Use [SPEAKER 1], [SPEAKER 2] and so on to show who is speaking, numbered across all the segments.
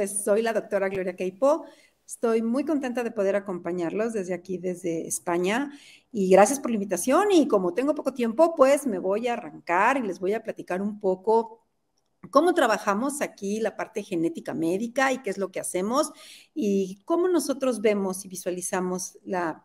[SPEAKER 1] pues soy la doctora Gloria Queipo. Estoy muy contenta de poder acompañarlos desde aquí, desde España, y gracias por la invitación. Y como tengo poco tiempo, pues me voy a arrancar y les voy a platicar un poco cómo trabajamos aquí la parte genética médica y qué es lo que hacemos y cómo nosotros vemos y visualizamos la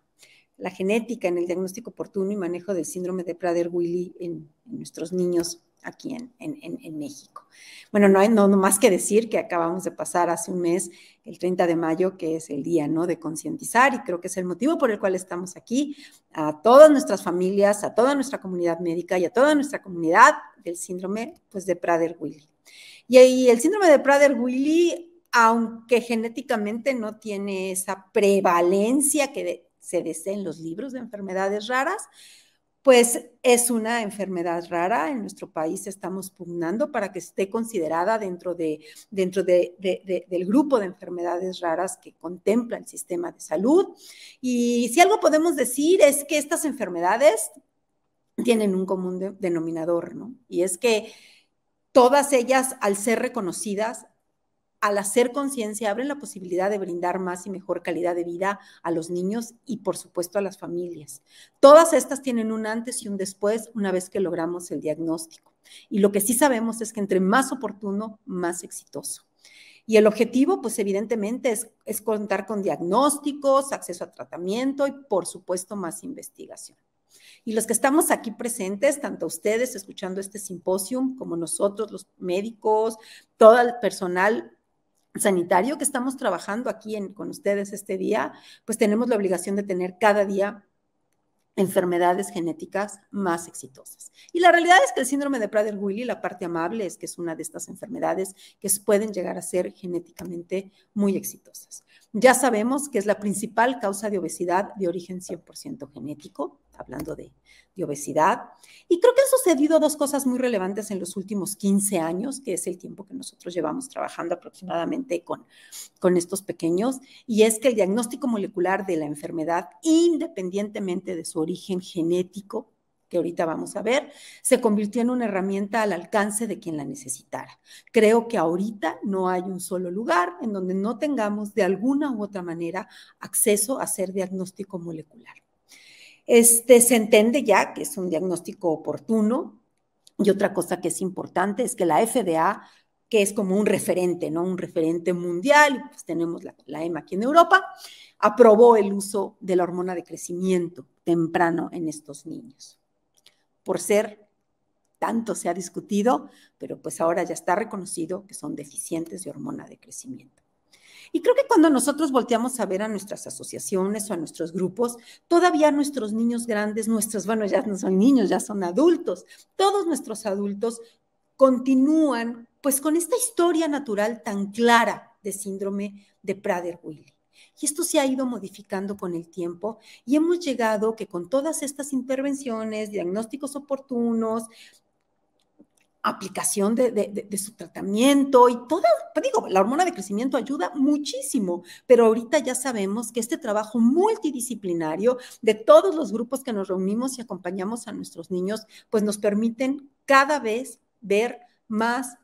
[SPEAKER 1] genética en el diagnóstico oportuno y manejo del síndrome de Prader-Willi en nuestros niños aquí en México. Bueno, no hay más que decir que acabamos de pasar hace un mes, el 30 de mayo, que es el día, ¿no?, de concientizar, y creo que es el motivo por el cual estamos aquí, a todas nuestras familias, a toda nuestra comunidad médica y a toda nuestra comunidad del síndrome, pues, de Prader-Willi. Y el síndrome de Prader-Willi, aunque genéticamente no tiene esa prevalencia que se desea en los libros de enfermedades raras, pues es una enfermedad rara. En nuestro país estamos pugnando para que esté considerada dentro del grupo de enfermedades raras que contempla el sistema de salud. Y si algo podemos decir es que estas enfermedades tienen un común denominador, ¿no? Y es que todas ellas, al ser reconocidas, al hacer conciencia, abren la posibilidad de brindar más y mejor calidad de vida a los niños y, por supuesto, a las familias. Todas estas tienen un antes y un después una vez que logramos el diagnóstico. Y lo que sí sabemos es que entre más oportuno, más exitoso. Y el objetivo, pues evidentemente, es contar con diagnósticos, acceso a tratamiento y, por supuesto, más investigación. Y los que estamos aquí presentes, tanto ustedes escuchando este simposium como nosotros, los médicos, todo el personal sanitario que estamos trabajando aquí con ustedes este día, pues tenemos la obligación de tener cada día enfermedades genéticas más exitosas. Y la realidad es que el síndrome de Prader-Willi, la parte amable, es que es una de estas enfermedades que pueden llegar a ser genéticamente muy exitosas. Ya sabemos que es la principal causa de obesidad de origen 100% genético, hablando de obesidad. Y creo que han sucedido dos cosas muy relevantes en los últimos 15 años, que es el tiempo que nosotros llevamos trabajando aproximadamente con estos pequeños, y es que el diagnóstico molecular de la enfermedad, independientemente de su origen genético, que ahorita vamos a ver, se convirtió en una herramienta al alcance de quien la necesitara. Creo que ahorita no hay un solo lugar en donde no tengamos de alguna u otra manera acceso a hacer diagnóstico molecular. Se entiende ya que es un diagnóstico oportuno, y otra cosa que es importante es que la FDA, que es como un referente, ¿no?, un referente mundial, pues tenemos la EMA aquí en Europa, aprobó el uso de la hormona de crecimiento temprano en estos niños. Por ser, tanto se ha discutido, pero pues ahora ya está reconocido que son deficientes de hormona de crecimiento. Y creo que cuando nosotros volteamos a ver a nuestras asociaciones o a nuestros grupos, todavía nuestros niños grandes, bueno, ya no son niños, ya son adultos, todos nuestros adultos continúan pues con esta historia natural tan clara de síndrome de Prader-Willi. Y esto se ha ido modificando con el tiempo y hemos llegado que con todas estas intervenciones, diagnósticos oportunos, aplicación de su tratamiento y toda, digo, la hormona de crecimiento ayuda muchísimo, pero ahorita ya sabemos que este trabajo multidisciplinario de todos los grupos que nos reunimos y acompañamos a nuestros niños, pues nos permiten cada vez ver más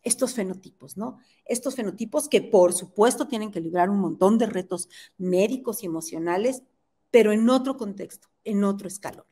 [SPEAKER 1] estos fenotipos, ¿no? Estos fenotipos que por supuesto tienen que librar un montón de retos médicos y emocionales, pero en otro contexto, en otro escalón.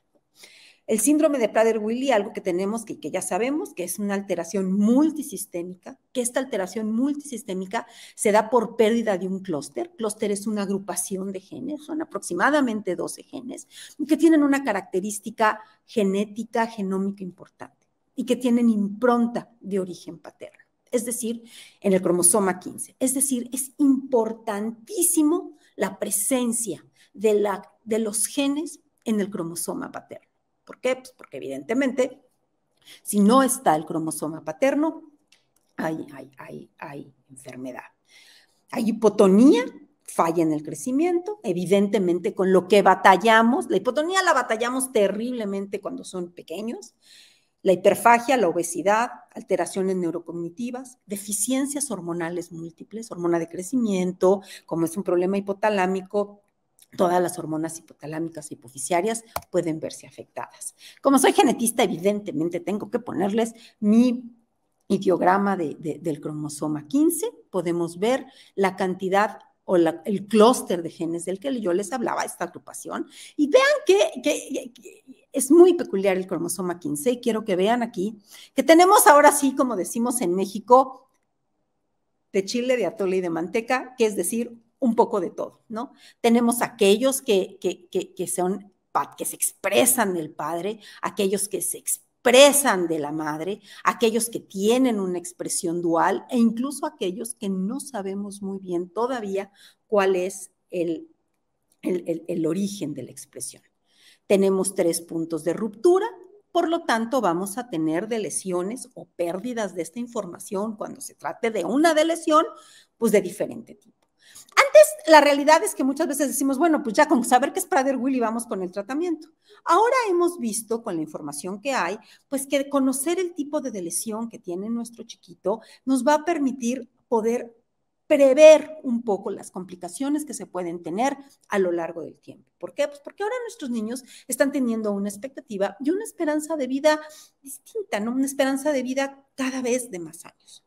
[SPEAKER 1] El síndrome de Prader-Willi, algo que tenemos que ya sabemos, que es una alteración multisistémica, que esta alteración multisistémica se da por pérdida de un clúster. Clúster es una agrupación de genes, son aproximadamente 12 genes, que tienen una característica genética, genómica importante y que tienen impronta de origen paterno, es decir, en el cromosoma 15. Es decir, es importantísimo la presencia de los genes en el cromosoma paterno. ¿Por qué? Pues porque evidentemente, si no está el cromosoma paterno, hay enfermedad. Hay hipotonía, falla en el crecimiento, evidentemente con lo que batallamos. La hipotonía la batallamos terriblemente cuando son pequeños. La hiperfagia, la obesidad, alteraciones neurocognitivas, deficiencias hormonales múltiples, hormona de crecimiento, como es un problema hipotalámico, todas las hormonas hipotalámicas e hipofisiarias pueden verse afectadas. Como soy genetista, evidentemente tengo que ponerles mi ideograma del cromosoma 15, podemos ver la cantidad o el clúster de genes del que yo les hablaba, esta agrupación, y vean que es muy peculiar el cromosoma 15, y quiero que vean aquí que tenemos ahora sí, como decimos en México, de chile, de atole y de manteca, que es decir, un poco de todo, ¿no? Tenemos aquellos que se expresan del padre, aquellos que se expresan de la madre, aquellos que tienen una expresión dual e incluso aquellos que no sabemos muy bien todavía cuál es el origen de la expresión. Tenemos 3 puntos de ruptura, por lo tanto vamos a tener de lesiones o pérdidas de esta información cuando se trate de una de lesión, pues de diferente tipo. Antes, la realidad es que muchas veces decimos, bueno, pues ya con saber que es Prader-Willi vamos con el tratamiento. Ahora hemos visto con la información que hay, pues que conocer el tipo de lesión que tiene nuestro chiquito nos va a permitir poder prever un poco las complicaciones que se pueden tener a lo largo del tiempo. ¿Por qué? Pues porque ahora nuestros niños están teniendo una expectativa y una esperanza de vida distinta, ¿no? Una esperanza de vida cada vez de más años.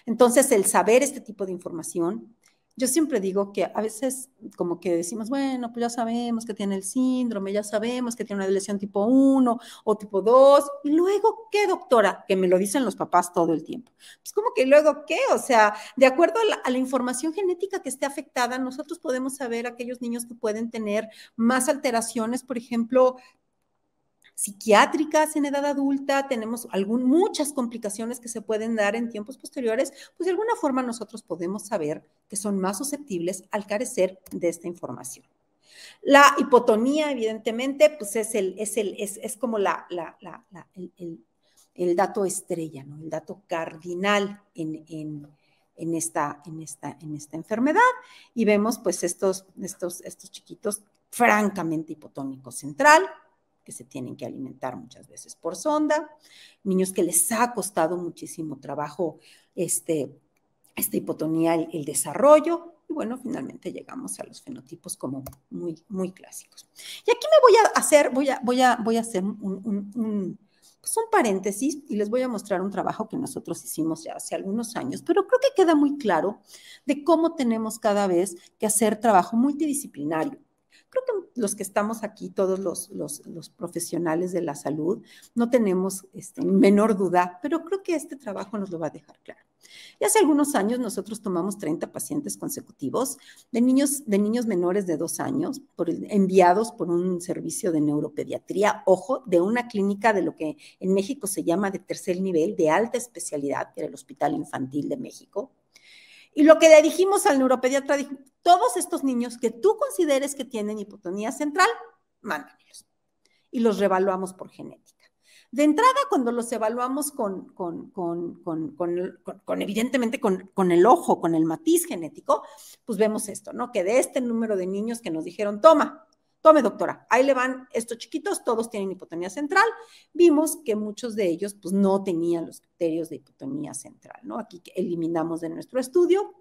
[SPEAKER 1] Entonces, el saber este tipo de información, yo siempre digo que a veces como que decimos, bueno, pues ya sabemos que tiene el síndrome, ya sabemos que tiene una lesión tipo 1 o tipo 2, y luego, ¿qué, doctora? Que me lo dicen los papás todo el tiempo. Pues, ¿cómo que luego qué? O sea, de acuerdo a la información genética que esté afectada, nosotros podemos saber aquellos niños que pueden tener más alteraciones, por ejemplo, psiquiátricas en edad adulta, tenemos muchas complicaciones que se pueden dar en tiempos posteriores, pues de alguna forma nosotros podemos saber que son más susceptibles al carecer de esta información. La hipotonía, evidentemente, pues es como el dato estrella, ¿no? El dato cardinal en esta enfermedad, y vemos pues estos chiquitos francamente hipotónicos central, que se tienen que alimentar muchas veces por sonda, niños que les ha costado muchísimo trabajo esta hipotonía, el desarrollo, y bueno, finalmente llegamos a los fenotipos como muy, muy clásicos. Y aquí me voy a hacer un paréntesis y les voy a mostrar un trabajo que nosotros hicimos ya hace algunos años, pero creo que queda muy claro de cómo tenemos cada vez que hacer trabajo multidisciplinario. Creo que los que estamos aquí, todos los profesionales de la salud, no tenemos menor duda, pero creo que este trabajo nos lo va a dejar claro. Y hace algunos años nosotros tomamos 30 pacientes consecutivos de niños menores de 2 años, enviados por un servicio de neuropediatría, ojo, de una clínica de lo que en México se llama de tercer nivel, de alta especialidad, que era el Hospital Infantil de México. Y lo que le dijimos al neuropediatra, dijo, todos estos niños que tú consideres que tienen hipotonía central, mándamelos. Y los reevaluamos por genética. De entrada, cuando los evaluamos evidentemente con el ojo, con el matiz genético, pues vemos esto, ¿no? Que de este número de niños que nos dijeron, tome doctora, ahí le van estos chiquitos, todos tienen hipotonía central, vimos que muchos de ellos pues no tenían los criterios de hipotonía central, ¿no? Aquí eliminamos de nuestro estudio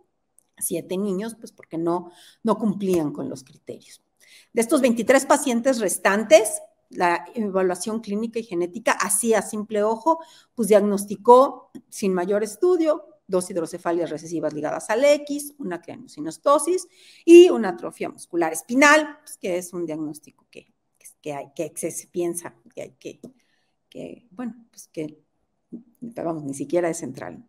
[SPEAKER 1] 7 niños, pues porque no cumplían con los criterios. De estos 23 pacientes restantes, la evaluación clínica y genética, así a simple ojo, pues diagnosticó sin mayor estudio 2 hidrocefalias recesivas ligadas al X, una craniosynostosis y una atrofia muscular espinal, pues, que es un diagnóstico que se piensa que hay vamos, ni siquiera es central.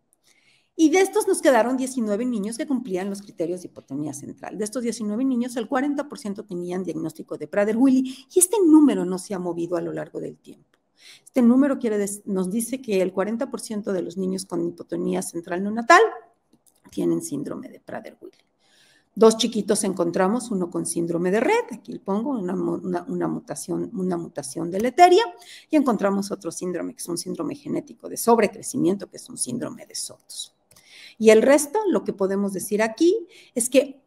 [SPEAKER 1] Y de estos nos quedaron 19 niños que cumplían los criterios de hipotonía central. De estos 19 niños, el 40% tenían diagnóstico de Prader-Willi, y este número no se ha movido a lo largo del tiempo. Este número nos dice que el 40% de los niños con hipotonía central neonatal tienen síndrome de Prader-Willi. 2 chiquitos encontramos, uno con síndrome de Rett, aquí le pongo una mutación deleteria, y encontramos otro síndrome, que es un síndrome genético de sobrecrecimiento, que es un síndrome de Sotos. Y el resto, lo que podemos decir aquí es que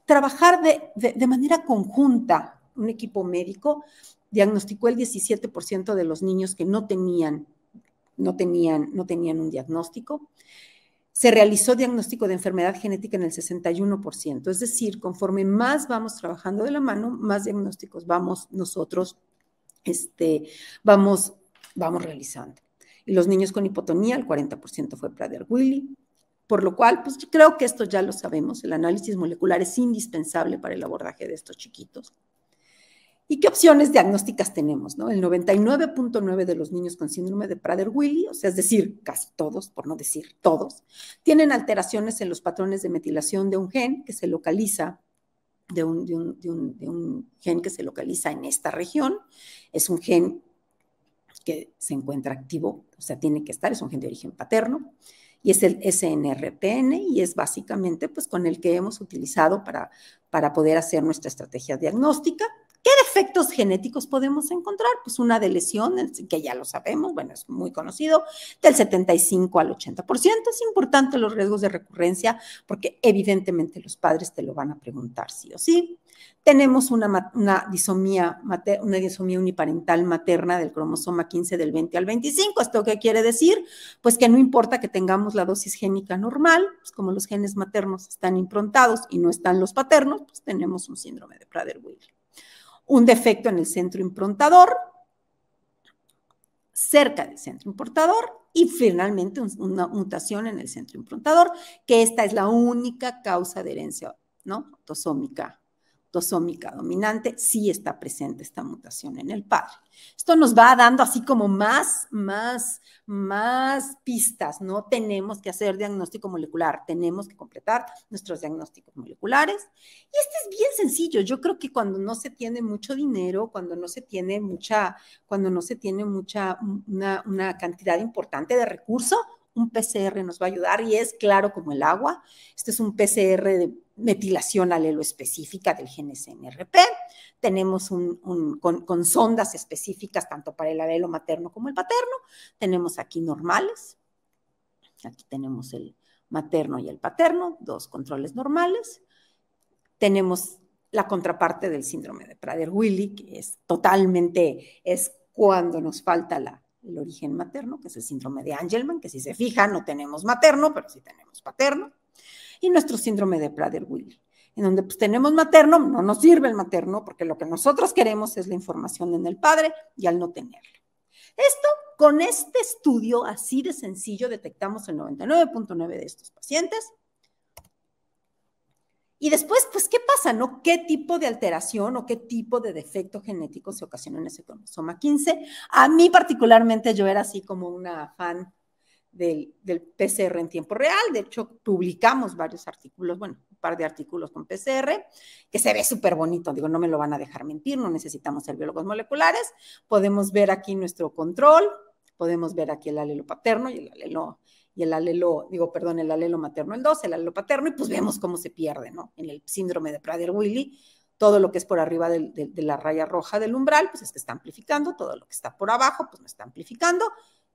[SPEAKER 1] trabajar de manera conjunta, un equipo médico diagnosticó el 17% de los niños que no tenían un diagnóstico. Se realizó diagnóstico de enfermedad genética en el 61%, es decir, conforme más vamos trabajando de la mano, más diagnósticos vamos nosotros vamos realizando. Y los niños con hipotonía, el 40% fue Prader-Willi, Por lo cual, pues yo creo que esto ya lo sabemos, el análisis molecular es indispensable para el abordaje de estos chiquitos. ¿Y qué opciones diagnósticas tenemos? ¿No? El 99.9% de los niños con síndrome de Prader-Willi, o sea, es decir, casi todos, por no decir todos, tienen alteraciones en los patrones de metilación de un gen que se localiza, de un gen que se localiza en esta región. Es un gen que se encuentra activo, o sea, tiene que estar, es un gen de origen paterno, y es el SNRPN, y es básicamente pues con el que hemos utilizado para poder hacer nuestra estrategia diagnóstica. ¿Qué defectos genéticos podemos encontrar? Pues una de lesión, que ya lo sabemos, bueno, es muy conocido, del 75 al 80%. Es importante los riesgos de recurrencia porque evidentemente los padres te lo van a preguntar sí o sí. Tenemos una disomía uniparental materna del cromosoma 15 del 20 al 25. ¿Esto qué quiere decir? Pues que no importa que tengamos la dosis génica normal, pues como los genes maternos están improntados y no están los paternos, pues tenemos un síndrome de Prader-Willi. Un defecto en el centro improntador, cerca del centro improntador, y finalmente una mutación en el centro improntador, que esta es la única causa de herencia, ¿no? Autosómica dominante, sí está presente esta mutación en el padre. Esto nos va dando así como más pistas, ¿no? Tenemos que hacer diagnóstico molecular, tenemos que completar nuestros diagnósticos moleculares. Y este es bien sencillo. Yo creo que cuando no se tiene mucho dinero, cuando no se tiene una cantidad importante de recursos, un PCR nos va a ayudar y es claro como el agua. Este es un PCR de metilación alelo específica del gen SNRP. Tenemos con sondas específicas tanto para el alelo materno como el paterno. Tenemos aquí normales. Aquí tenemos el materno y el paterno, dos controles normales. Tenemos la contraparte del síndrome de Prader-Willi, que es cuando nos falta el origen materno, que es el síndrome de Angelman, que si se fijan no tenemos materno, pero sí tenemos paterno, y nuestro síndrome de Prader-Willi, en donde pues tenemos materno, no nos sirve el materno, porque lo que nosotros queremos es la información en el padre, y al no tenerla. Con este estudio así de sencillo detectamos el 99.9% de estos pacientes. Y después, pues, ¿qué pasa, no? ¿Qué tipo de alteración o qué tipo de defecto genético se ocasionó en ese cromosoma 15? A mí particularmente yo era así como una fan del PCR en tiempo real. De hecho, publicamos varios artículos, bueno, un par de artículos con PCR, que se ve súper bonito. Digo, no me lo van a dejar mentir, no necesitamos ser biólogos moleculares. Podemos ver aquí nuestro control, podemos ver aquí el alelo paterno y el alelo materno el 2, el alelo paterno, y pues vemos cómo se pierde, ¿no? En el síndrome de Prader-Willi, todo lo que es por arriba de la raya roja del umbral, pues es que está amplificando, todo lo que está por abajo, pues no está amplificando,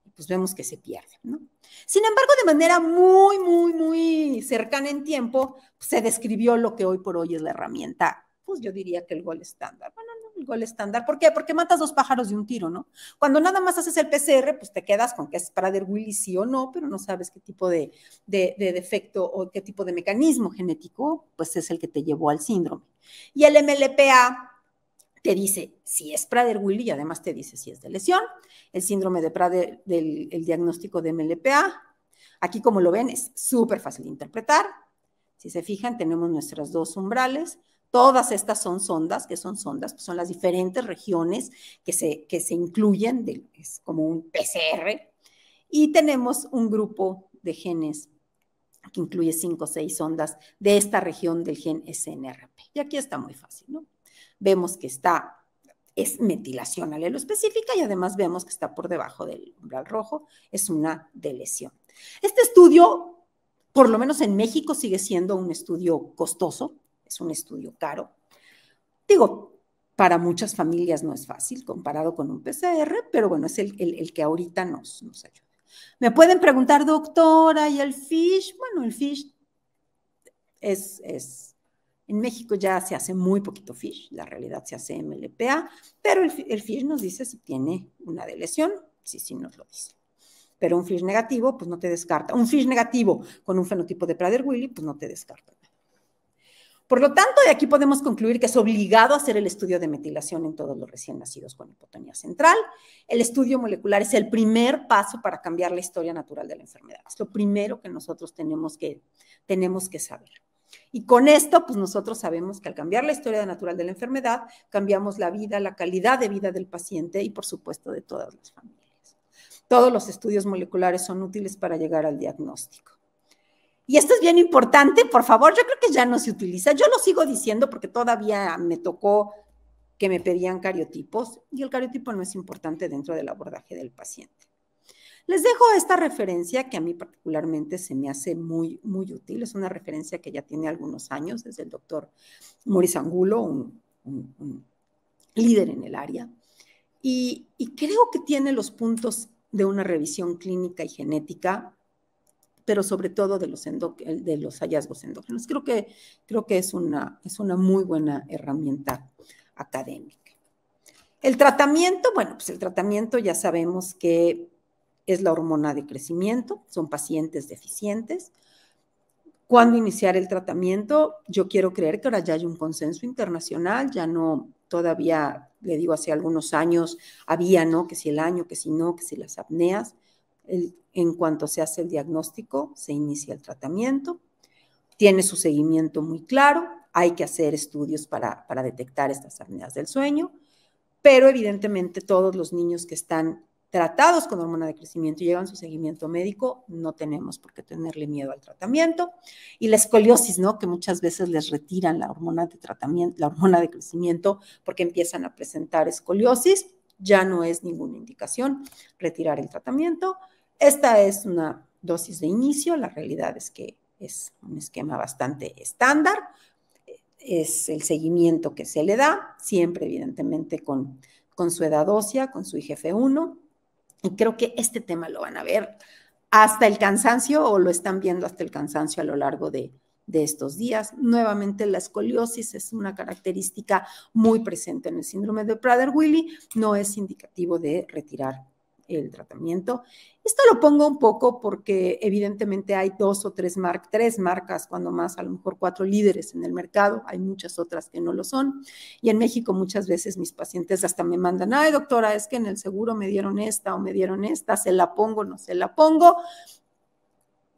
[SPEAKER 1] y pues vemos que se pierde, ¿no? Sin embargo, de manera muy cercana en tiempo, pues se describió lo que hoy por hoy es la herramienta, pues yo diría que el gold estándar. Bueno, no el gold estándar, ¿por qué? Porque matas dos pájaros de un tiro, ¿no? Cuando nada más haces el PCR, pues te quedas con que es Prader-Willi sí o no, pero no sabes qué tipo de defecto o qué tipo de mecanismo genético, pues es el que te llevó al síndrome. Y el MLPA te dice si es Prader-Willi y además te dice si es de lesión. El síndrome de Prader, el diagnóstico de MLPA, aquí como lo ven es súper fácil de interpretar. Si se fijan, tenemos nuestras dos umbrales. Todas estas son sondas, que son sondas, pues son las diferentes regiones que se incluyen, es como un PCR, y tenemos un grupo de genes que incluye 5 o 6 sondas de esta región del gen SNRP. Y aquí está muy fácil, ¿no? Vemos que es metilación alelo específica y además vemos que está por debajo del umbral rojo, es una delesión. Este estudio, por lo menos en México, sigue siendo un estudio costoso, es un estudio caro. Digo, para muchas familias no es fácil comparado con un PCR, pero bueno, es el que ahorita nos ayuda. Me pueden preguntar, doctora, ¿y el FISH? Bueno, el FISH en México ya se hace muy poquito FISH, la realidad se hace MLPA, pero el FISH nos dice si tiene una delesión, sí nos lo dice. Pero un FISH negativo, pues no te descarta. Un FISH negativo con un fenotipo de Prader-Willi, pues no te descarta. Por lo tanto, de aquí podemos concluir que es obligado hacer el estudio de metilación en todos los recién nacidos con hipotonía central. El estudio molecular es el primer paso para cambiar la historia natural de la enfermedad. Es lo primero que nosotros tenemos que saber. Y con esto, pues nosotros sabemos que al cambiar la historia natural de la enfermedad, cambiamos la vida, la calidad de vida del paciente y, por supuesto, de todas las familias. Todos los estudios moleculares son útiles para llegar al diagnóstico. Y esto es bien importante, por favor, yo creo que ya no se utiliza. Yo lo sigo diciendo porque todavía me tocó que me pedían cariotipos y el cariotipo no es importante dentro del abordaje del paciente. Les dejo esta referencia que a mí particularmente se me hace muy, muy útil. Es una referencia que ya tiene algunos años, desde el doctor Maurice Angulo, un líder en el área. Y creo que tiene los puntos de una revisión clínica y genética, pero sobre todo de los hallazgos endógenos. Creo que es una muy buena herramienta académica. El tratamiento, bueno, pues el tratamiento ya sabemos que es la hormona de crecimiento, son pacientes deficientes. ¿Cuándo iniciar el tratamiento? Yo quiero creer que ahora ya hay un consenso internacional, ya no, todavía, le digo, hace algunos años había, ¿no? Que si el año, que si no, que si las apneas. En cuanto se hace el diagnóstico, se inicia el tratamiento, tiene su seguimiento muy claro, hay que hacer estudios para detectar estas apneas del sueño, pero evidentemente todos los niños que están tratados con hormona de crecimiento y llevan su seguimiento médico, no tenemos por qué tenerle miedo al tratamiento. Y la escoliosis, ¿no? Que muchas veces les retiran la hormona de tratamiento, la hormona de crecimiento, porque empiezan a presentar escoliosis, ya no es ninguna indicación retirar el tratamiento. Esta es una dosis de inicio, la realidad es que es un esquema bastante estándar, es el seguimiento que se le da, siempre evidentemente con su edad ósea, con su IGF-1, y creo que este tema lo van a ver hasta el cansancio o lo están viendo hasta el cansancio a lo largo de estos días. Nuevamente, la escoliosis es una característica muy presente en el síndrome de Prader-Willi, no es indicativo de retirar el tratamiento. Esto lo pongo un poco porque evidentemente hay 2 o 3 marcas, cuando más, a lo mejor 4 líderes en el mercado, hay muchas otras que no lo son, y en México muchas veces mis pacientes hasta me mandan, ay doctora, es que en el seguro me dieron esta o me dieron esta, se la pongo, no se la pongo,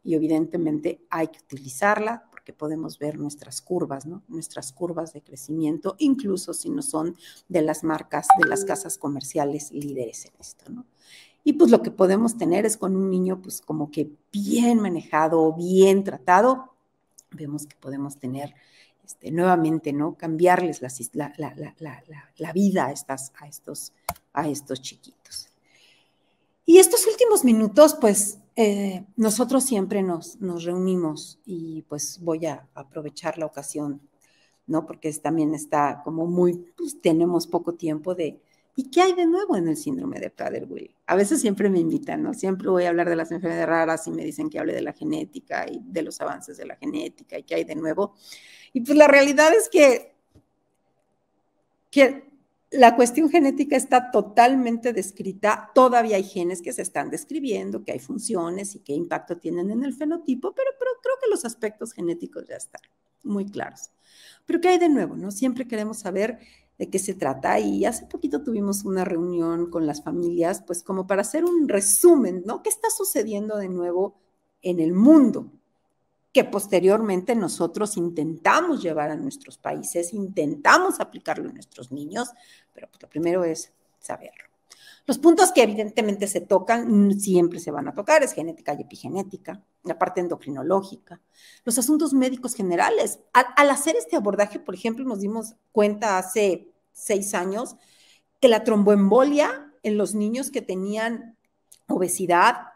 [SPEAKER 1] y evidentemente hay que utilizarla porque podemos ver nuestras curvas, ¿no? Nuestras curvas de crecimiento, incluso si no son de las marcas, de las casas comerciales líderes en esto, ¿no? Y pues lo que podemos tener es con un niño pues como que bien manejado, bien tratado, vemos que podemos tener nuevamente, ¿no? Cambiarles la vida a estos chiquitos. Y estos últimos minutos, pues nosotros siempre nos reunimos y pues voy a aprovechar la ocasión, ¿no? Porque también está como muy, pues tenemos poco tiempo de, ¿y qué hay de nuevo en el síndrome de Prader-Willi? A veces siempre me invitan, ¿no? Siempre voy a hablar de las enfermedades raras y me dicen que hable de la genética y de los avances de la genética y qué hay de nuevo. Y pues la realidad es que la cuestión genética está totalmente descrita, todavía hay genes que se están describiendo, que hay funciones y qué impacto tienen en el fenotipo, pero creo que los aspectos genéticos ya están muy claros. Pero ¿qué hay de nuevo? ¿No? Siempre queremos saber de qué se trata y hace poquito tuvimos una reunión con las familias, pues como para hacer un resumen, ¿no? ¿Qué está sucediendo de nuevo en el mundo? Que posteriormente nosotros intentamos llevar a nuestros países, intentamos aplicarlo en nuestros niños, pero pues lo primero es saberlo. Los puntos que evidentemente se tocan, siempre se van a tocar, es genética y epigenética, la parte endocrinológica, los asuntos médicos generales. Al hacer este abordaje, por ejemplo, nos dimos cuenta hace 6 años que la tromboembolia en los niños que tenían obesidad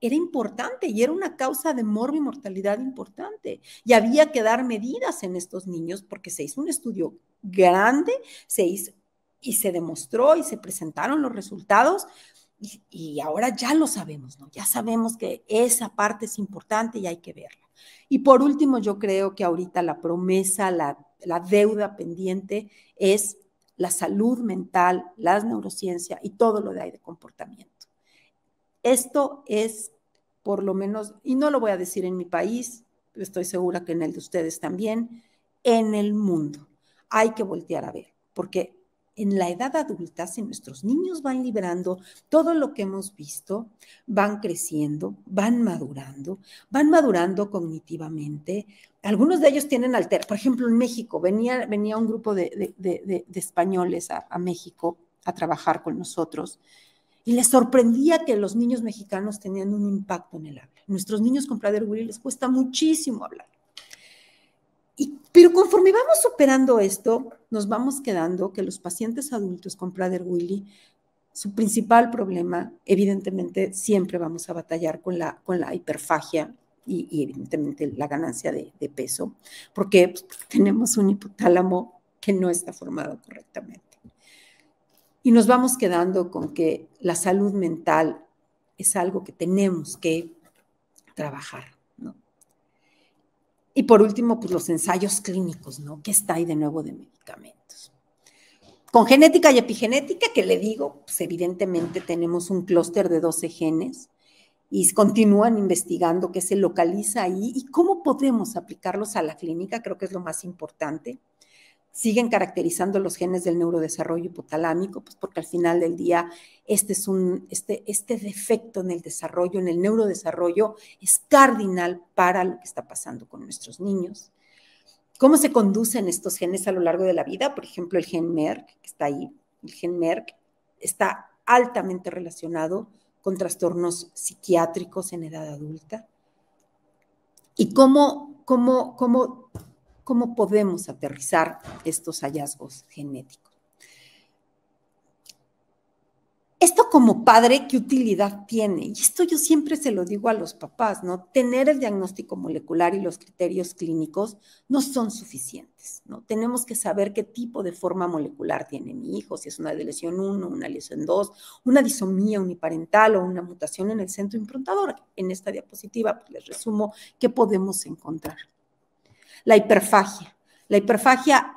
[SPEAKER 1] era importante y era una causa de morbimortalidad importante. Y había que dar medidas en estos niños porque se hizo un estudio grande, y se demostró y se presentaron los resultados y ahora ya lo sabemos, ¿no? Ya sabemos que esa parte es importante y hay que verla. Y por último, yo creo que ahorita la promesa, la deuda pendiente es la salud mental, las neurociencias y todo lo de ahí de comportamiento. Esto es, por lo menos, y no lo voy a decir en mi país, estoy segura que en el de ustedes también, en el mundo. Hay que voltear a ver, porque en la edad adulta, si nuestros niños van liberando todo lo que hemos visto, van creciendo, van madurando cognitivamente. Algunos de ellos tienen por ejemplo, en México, venía un grupo de españoles a México a trabajar con nosotros y les sorprendía que los niños mexicanos tenían un impacto en el habla. Nuestros niños con Prader-Willi les cuesta muchísimo hablar. Pero conforme vamos superando esto, nos vamos quedando que los pacientes adultos con Prader-Willi, su principal problema, evidentemente, siempre vamos a batallar con la hiperfagia y evidentemente la ganancia de peso, porque pues, tenemos un hipotálamo que no está formado correctamente. Y nos vamos quedando con que la salud mental es algo que tenemos que trabajar, ¿no? Y por último, pues los ensayos clínicos, ¿no? ¿Qué está ahí de nuevo de medicamentos? Con genética y epigenética, que le digo, pues evidentemente tenemos un clúster de 12 genes y continúan investigando qué se localiza ahí y cómo podemos aplicarlos a la clínica, creo que es lo más importante. Siguen caracterizando los genes del neurodesarrollo hipotalámico, pues porque al final del día este defecto en el desarrollo, en el neurodesarrollo, es cardinal para lo que está pasando con nuestros niños. ¿Cómo se conducen estos genes a lo largo de la vida? Por ejemplo, el gen MERK, que está ahí, el gen MERK está altamente relacionado con trastornos psiquiátricos en edad adulta. ¿Y cómo podemos aterrizar estos hallazgos genéticos? Esto como padre, ¿qué utilidad tiene? Y esto yo siempre se lo digo a los papás, ¿no? Tener el diagnóstico molecular y los criterios clínicos no son suficientes, ¿no? Tenemos que saber qué tipo de forma molecular tiene mi hijo, si es una de lesión 1, una lesión 2, una disomía uniparental o una mutación en el centro improntador. En esta diapositiva pues, les resumo qué podemos encontrar. La hiperfagia. La hiperfagia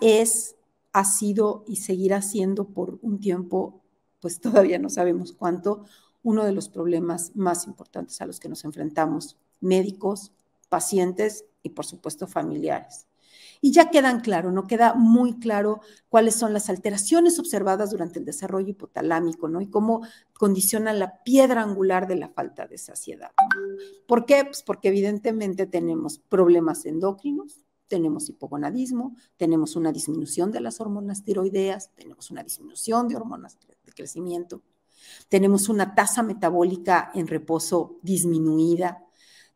[SPEAKER 1] ha sido y seguirá siendo por un tiempo, pues todavía no sabemos cuánto, uno de los problemas más importantes a los que nos enfrentamos médicos, pacientes y por supuesto familiares. Y ya quedan claro, no queda muy claro cuáles son las alteraciones observadas durante el desarrollo hipotalámico, ¿no? Y cómo condicionan la piedra angular de la falta de saciedad. ¿Por qué? Pues porque evidentemente tenemos problemas endocrinos, tenemos hipogonadismo, tenemos una disminución de las hormonas tiroideas, tenemos una disminución de hormonas de crecimiento, tenemos una tasa metabólica en reposo disminuida,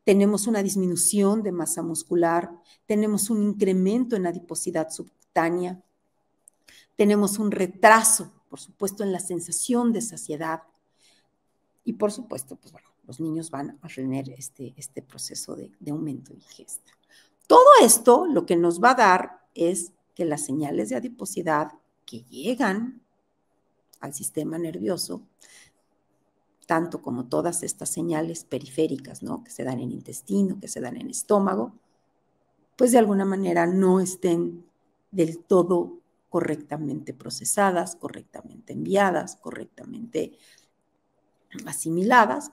[SPEAKER 1] tenemos una disminución de masa muscular, tenemos un incremento en adiposidad subcutánea, tenemos un retraso, por supuesto, en la sensación de saciedad y, por supuesto, pues bueno, los niños van a tener este proceso de aumento de ingesta. Todo esto lo que nos va a dar es que las señales de adiposidad que llegan al sistema nervioso, tanto como todas estas señales periféricas, ¿no? Que se dan en intestino, que se dan en estómago, pues de alguna manera no estén del todo correctamente procesadas, correctamente enviadas, correctamente asimiladas.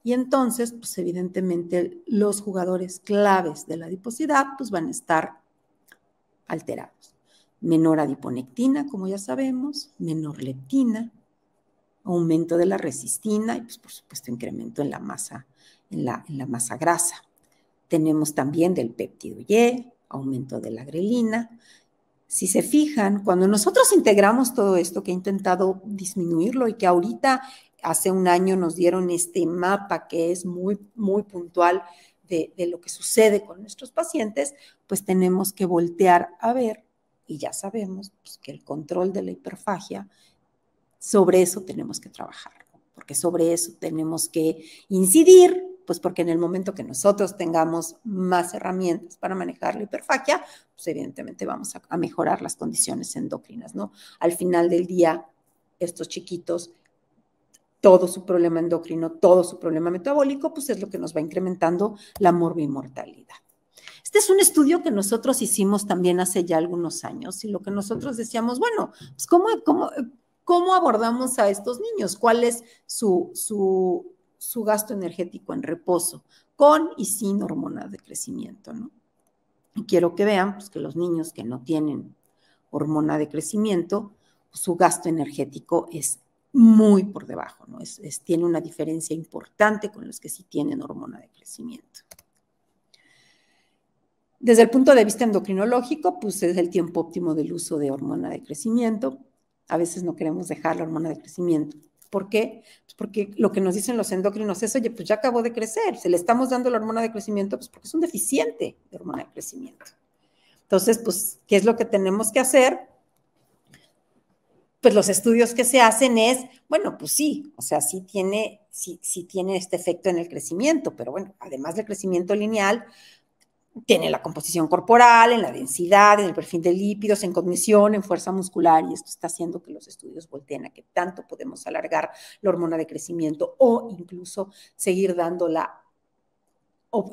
[SPEAKER 1] Y entonces, pues evidentemente los jugadores claves de la adiposidad pues van a estar alterados. Menor adiponectina, como ya sabemos, menor leptina, aumento de la resistina y pues por supuesto incremento en la masa, en la masa grasa. Tenemos también del péptido Y, aumento de la grelina. Si se fijan, cuando nosotros integramos todo esto que he intentado disminuirlo y que ahorita hace un año nos dieron este mapa que es muy, muy puntual de lo que sucede con nuestros pacientes, pues tenemos que voltear a ver y ya sabemos pues, que el control de la hiperfagia, sobre eso tenemos que trabajar, porque sobre eso tenemos que incidir, pues porque en el momento que nosotros tengamos más herramientas para manejar la hiperfagia, pues evidentemente vamos a mejorar las condiciones endocrinas, ¿no? Al final del día, estos chiquitos, todo su problema endocrino, todo su problema metabólico, pues es lo que nos va incrementando la morbimortalidad. Este es un estudio que nosotros hicimos también hace ya algunos años y lo que nosotros decíamos, bueno, pues ¿cómo abordamos a estos niños? ¿Cuál es su gasto energético en reposo? Con y sin hormonas de crecimiento, ¿no? Y quiero que vean pues, que los niños que no tienen hormona de crecimiento, pues, su gasto energético es muy por debajo, ¿no? Tiene una diferencia importante con los que sí tienen hormona de crecimiento. Desde el punto de vista endocrinológico, pues es el tiempo óptimo del uso de hormona de crecimiento. A veces no queremos dejar la hormona de crecimiento. ¿Por qué? Pues porque lo que nos dicen los endocrinos es, oye, pues ya acabó de crecer, se le estamos dando la hormona de crecimiento, pues porque es un deficiente de hormona de crecimiento. Entonces, pues, ¿qué es lo que tenemos que hacer? Pues los estudios que se hacen es, bueno, pues sí, o sea, sí tiene este efecto en el crecimiento, pero bueno, además del crecimiento lineal, tiene la composición corporal, en la densidad, en el perfil de lípidos, en cognición, en fuerza muscular, y esto está haciendo que los estudios volteen a que tanto podemos alargar la hormona de crecimiento o incluso seguir dándola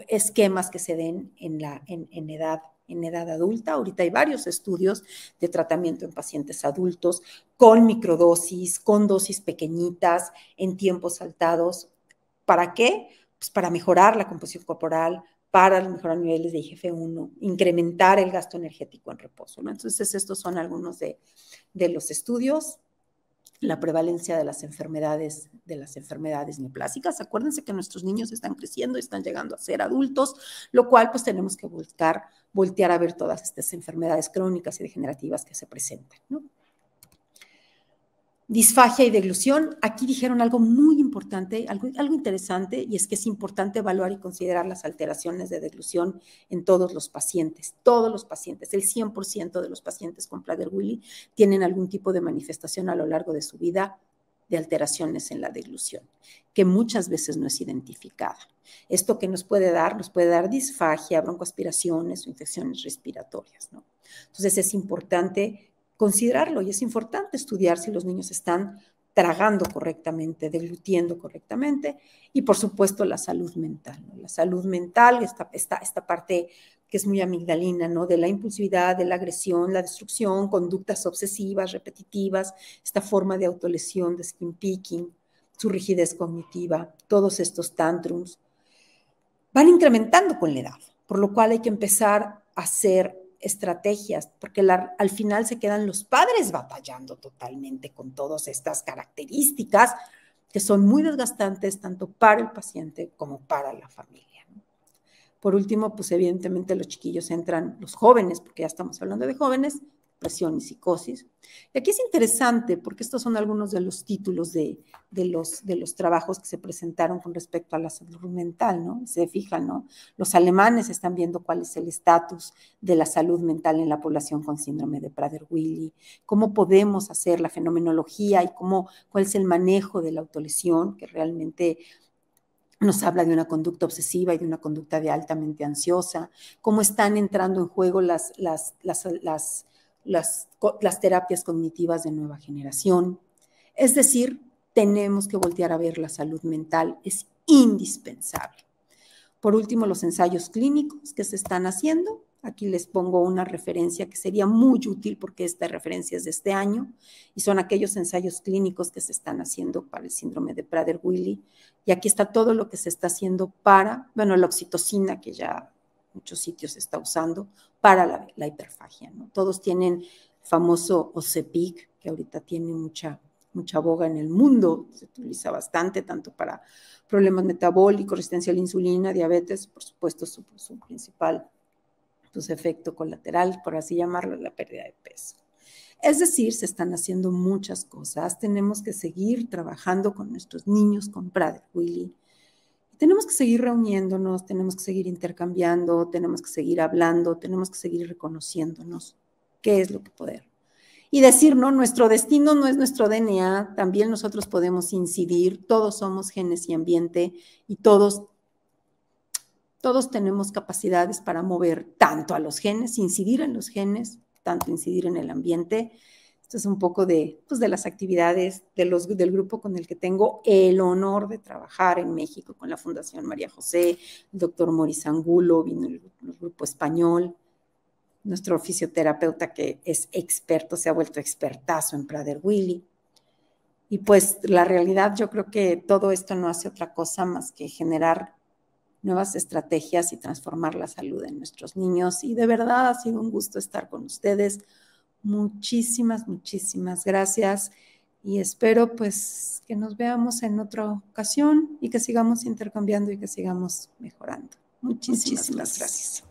[SPEAKER 1] esquemas que se den en edad adulta. Ahorita hay varios estudios de tratamiento en pacientes adultos con microdosis, con dosis pequeñitas, en tiempos saltados. ¿Para qué? Pues para mejorar la composición corporal, para mejorar niveles de IGF-1, incrementar el gasto energético en reposo, ¿no? Entonces, estos son algunos de los estudios. La prevalencia de las enfermedades neoplásicas. Acuérdense que nuestros niños están creciendo, están llegando a ser adultos, lo cual pues tenemos que voltear a ver todas estas enfermedades crónicas y degenerativas que se presentan, ¿no? Disfagia y deglución. Aquí dijeron algo muy importante, algo interesante, y es que es importante evaluar y considerar las alteraciones de deglución en todos los pacientes. Todos los pacientes, el 100% de los pacientes con Prader-Willi tienen algún tipo de manifestación a lo largo de su vida de alteraciones en la deglución, que muchas veces no es identificada. Esto que nos puede dar disfagia, broncoaspiraciones o infecciones respiratorias, ¿no? Entonces es importante considerarlo y es importante estudiar si los niños están tragando correctamente, deglutiendo correctamente y por supuesto la salud mental, ¿no? La salud mental, esta parte que es muy amigdalina, ¿no? De la impulsividad, de la agresión, la destrucción, conductas obsesivas, repetitivas, esta forma de autolesión, de skin picking, su rigidez cognitiva, todos estos tantrums van incrementando con la edad, por lo cual hay que empezar a hacer estrategias, porque al final se quedan los padres batallando totalmente con todas estas características que son muy desgastantes tanto para el paciente como para la familia, ¿no? Por último, pues evidentemente los chiquillos entran, los jóvenes, porque ya estamos hablando de jóvenes, depresión y psicosis. Y aquí es interesante porque estos son algunos de los títulos de los trabajos que se presentaron con respecto a la salud mental, ¿no? Se fijan, ¿no? Los alemanes están viendo cuál es el estatus de la salud mental en la población con síndrome de Prader-Willi, cómo podemos hacer la fenomenología y cuál es el manejo de la autolesión, que realmente nos habla de una conducta obsesiva y de una conducta de altamente ansiosa, cómo están entrando en juego las terapias cognitivas de nueva generación. Es decir, tenemos que voltear a ver la salud mental, es indispensable. Por último, los ensayos clínicos que se están haciendo. Aquí les pongo una referencia que sería muy útil porque esta referencia es de este año y son aquellos ensayos clínicos que se están haciendo para el síndrome de Prader-Willi. Y aquí está todo lo que se está haciendo para, bueno, la oxitocina que ya muchos sitios se está usando para la hiperfagia, ¿no? Todos tienen el famoso Ozempic, que ahorita tiene mucha boga en el mundo, se utiliza bastante, tanto para problemas metabólicos, resistencia a la insulina, diabetes, por supuesto su principal efecto colateral, por así llamarlo, la pérdida de peso. Es decir, se están haciendo muchas cosas, tenemos que seguir trabajando con nuestros niños con Prader-Willi, tenemos que seguir reuniéndonos, tenemos que seguir intercambiando, tenemos que seguir hablando, tenemos que seguir reconociéndonos qué es lo que podemos. Y decir, no, nuestro destino no es nuestro DNA, también nosotros podemos incidir, todos somos genes y ambiente y todos tenemos capacidades para mover tanto a los genes, incidir en los genes, tanto incidir en el ambiente. Esto es un poco de las actividades del grupo con el que tengo el honor de trabajar en México, con la Fundación María José, el doctor Moris Angulo, vino el grupo español, nuestro fisioterapeuta que es experto, se ha vuelto expertazo en Prader-Willi. Y pues la realidad, yo creo que todo esto no hace otra cosa más que generar nuevas estrategias y transformar la salud de nuestros niños. Y de verdad ha sido un gusto estar con ustedes. Muchísimas, muchísimas gracias y espero pues que nos veamos en otra ocasión y que sigamos intercambiando y que sigamos mejorando. Muchísimas gracias.